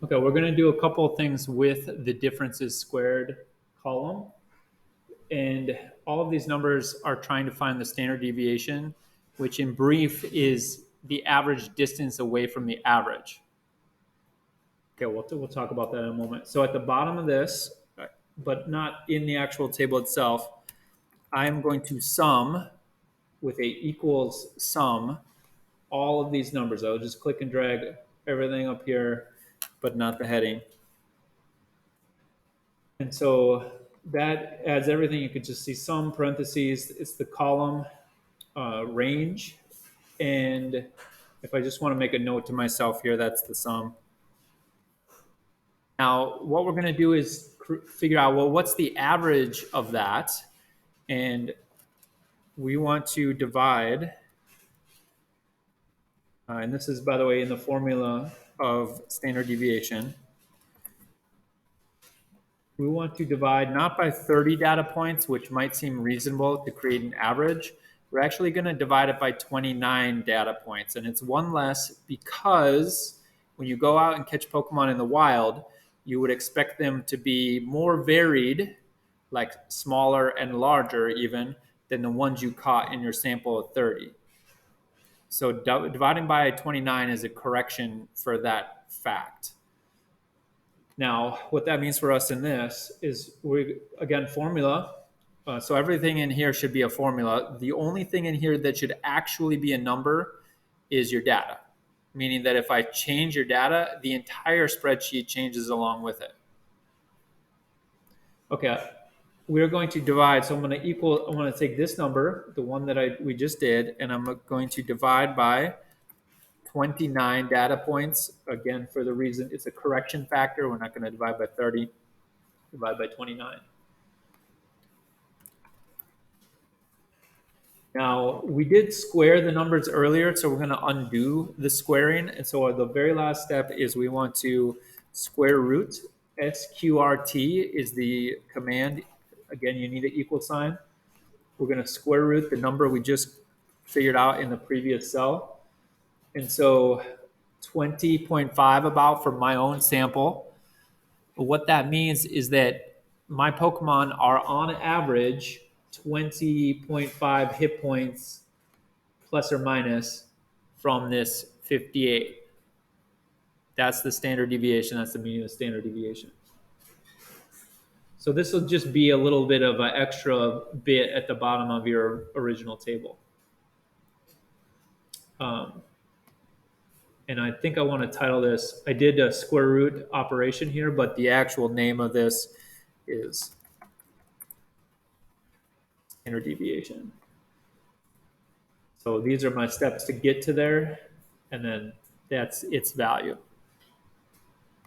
Okay, we're going to do a couple of things with the differences squared column. And all of these numbers are trying to find the standard deviation, which in brief is the average distance away from the average. Okay, we'll talk about that in a moment. So at the bottom of this, but not in the actual table itself, I'm going to sum with a equals sum all of these numbers. I'll just click and drag everything up here, but not the heading. And so that adds everything. You could just see sum parentheses. It's the column range. And if I just want to make a note to myself here, that's the sum. Now, what we're going to do is figure out, well, what's the average of that? And we want to divide, and this is, by the way, in the formula of standard deviation. We want to divide not by 30 data points, which might seem reasonable to create an average. We're actually going to divide it by 29 data points. And it's one less because when you go out and catch Pokemon in the wild, you would expect them to be more varied, like smaller and larger even, than the ones you caught in your sample of 30. So dividing by 29 is a correction for that fact. Now, what that means for us in this is again, formula. So everything in here should be a formula. The only thing in here that should actually be a number is your data, meaning that if I change your data, the entire spreadsheet changes along with it. Okay, we're going to divide. So I'm going to take this number, the one that we just did, and I'm going to divide by 29 data points. Again, for the reason it's a correction factor, we're not going to divide by 30, divide by 29. Now, we did square the numbers earlier, so we're going to undo the squaring. And so the very last step is we want to square root. SQRT is the command. Again, you need an equal sign. We're going to square root the number we just figured out in the previous cell. And so 20.5 about for my own sample. What that means is that my Pokemon are on average 20.5 hit points plus or minus from this 58. That's the standard deviation. That's the meaning of the standard deviation. So this will just be a little bit of an extra bit at the bottom of your original table. And I think I want to title this, I did a square root operation here, but the actual name of this is standard deviation. So these are my steps to get to there, and then that's its value.